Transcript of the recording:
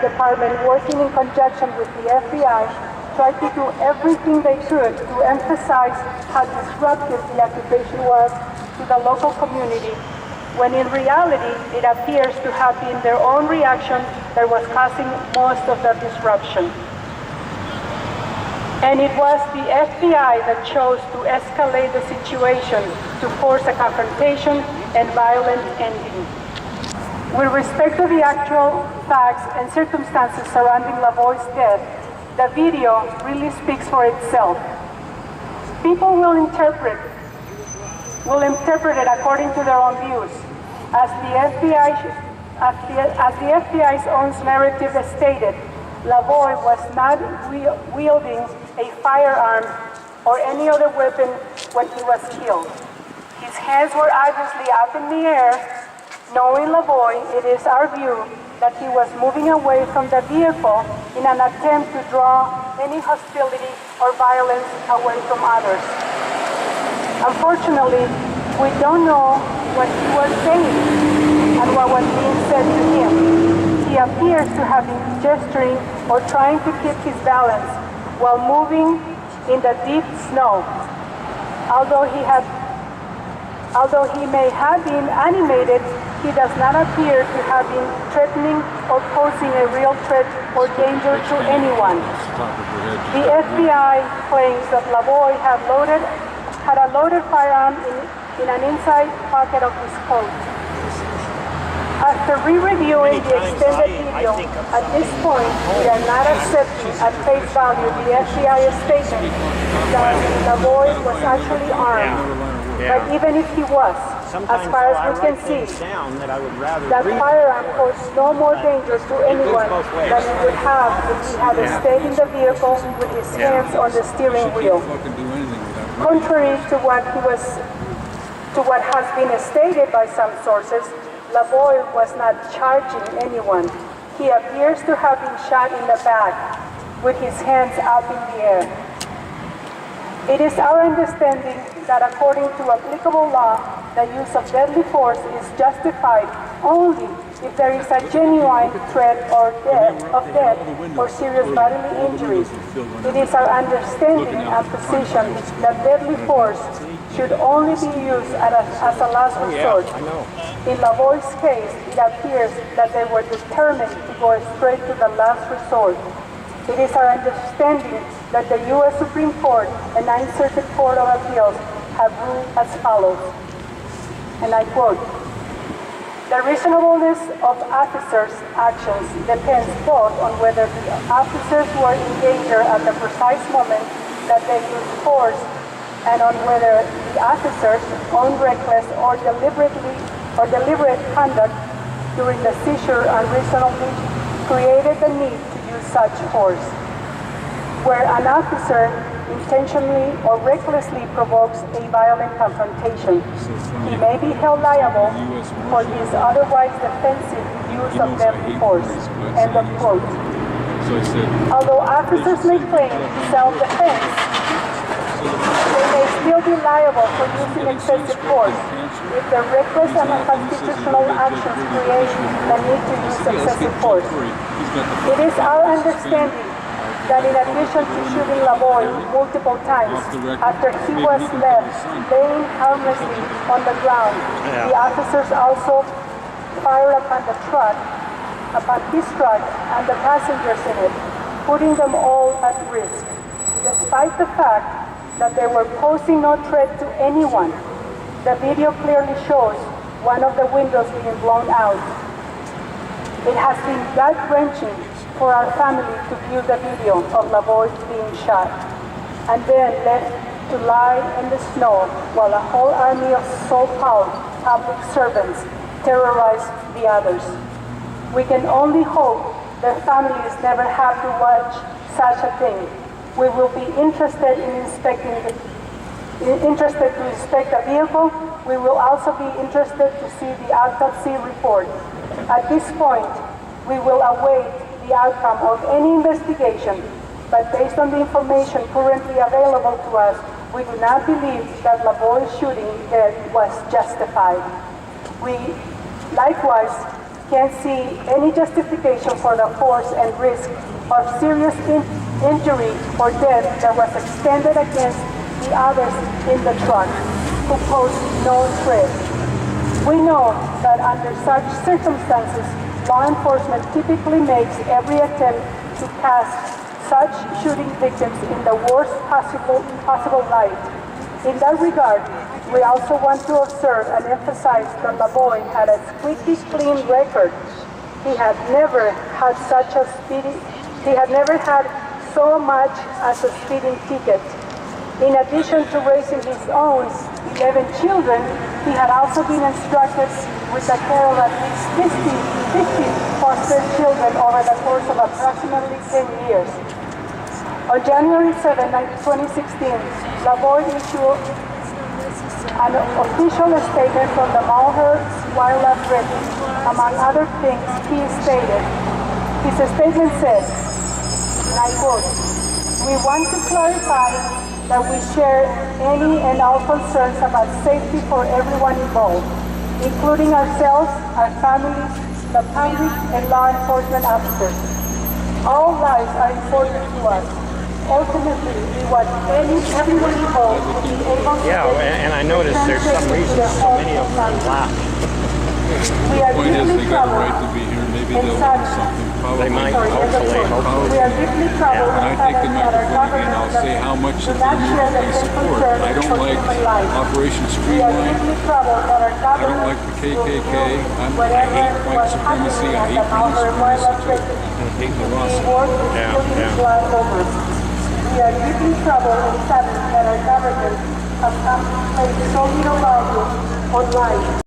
Department, working in conjunction with the FBI, tried to do everything they could to emphasize how disruptive the occupation was to the local community, when in reality it appears to have been their own reaction that was causing most of the disruption. And it was the FBI that chose to escalate the situation to force a confrontation and violent ending. With respect to the actual facts and circumstances surrounding Lavoy's death, the video really speaks for itself. People will interpret it according to their own views. As the FBI's own narrative has stated, Lavoy was not wielding a firearm or any other weapon when he was killed. His hands were obviously up in the air. Knowing Lavoy, it is our view that he was moving away from the vehicle in an attempt to draw any hostility or violence away from others. Unfortunately, we don't know what he was saying and what was being said to him. He appears to have been gesturing or trying to keep his balance while moving in the deep snow. Although he may have been animated, he does not appear to have been threatening or posing a real threat or danger to anyone. The FBI claims that Lavoy had a loaded firearm in an inside pocket of his coat. After re-reviewing the extended video, at this point, we are not accepting at face value the FBI's statement that Lavoy was actually armed. But even if he was, as far as we can see, that firearm posed no more danger to anyone than it would have if he had stayed in the vehicle with his hands on the steering wheel. Contrary to what has been stated by some sources, Lavoy was not charging anyone. He appears to have been shot in the back with his hands up in the air. It is our understanding that according to applicable law, the use of deadly force is justified only if there is a genuine threat of death or serious bodily injury. It is our understanding and position that deadly force should only be used as a last resort. In Lavoy's case, it appears that they were determined to go straight to the last resort. It is our understanding that the U.S. Supreme Court and Ninth Circuit Court of Appeals have ruled as follows, and I quote, "The reasonableness of officers' actions depends both on whether the officers were in danger at the precise moment that they used force and on whether the officers' own reckless or deliberate conduct during the seizure unreasonably created the need to use such force. Where an officer intentionally or recklessly provokes a violent confrontation, he may be held liable for his otherwise defensive use of deadly force." End of quote. Although officers may claim self-defense, they may still be liable for using excessive force if their reckless and unconstitutional actions create the need to use excessive force. It is our understanding that in addition to shooting Lavoy multiple times after he was left laying harmlessly on the ground, the officers also fired upon his truck and the passengers in it, putting them all at risk, despite the fact that they were posing no threat to anyone. The video clearly shows one of the windows being blown out. It has been gut-wrenching for our family to view the video of Lavoy being shot and then left to lie in the snow while a whole army of so-called public servants terrorize the others. We can only hope their families never have to watch such a thing. We will be interested to inspect the vehicle. We will also be interested to see the autopsy report. At this point, we will await the outcome of any investigation, but based on the information currently available to us, we do not believe that Lavoy's shooting death was justified. We likewise can't see any justification for the force and risk of serious injury or death that was extended against the others in the truck who posed no threat. We know that under such circumstances, law enforcement typically makes every attempt to cast such shooting victims in the worst possible light. In that regard, we also want to observe and emphasize that Lavoy had a squeaky clean record. He had never had so much as a speeding ticket. In addition to raising his own 11 children, he had also been instructed with the care of at least 50 foster children over the course of approximately 10 years. On January 7, 2016, Lavoy issued an official statement from the Malheur Wildlife Refuge. Among other things, he stated, his statement said, and I quote, "We want to clarify that we share any and all concerns about safety for everyone involved, including ourselves, our families, the public, and law enforcement officers. All lives are important to us. Ultimately, we want everyone involved to be able to..." Yeah, and I noticed there's some reason so many of them laugh. We are deeply troubled. Right to be here. Maybe they'll learn something. Probably. They might, hopefully. We are deeply troubled. When I take the microphone again, I'll say how much of the movement I support. I don't like Operation Streamline. I don't like the KKK. I hate white supremacy. I hate brown supremacy. I hate the raw supremacy. We are deeply troubled and saddened that our government has come to place so little value on life.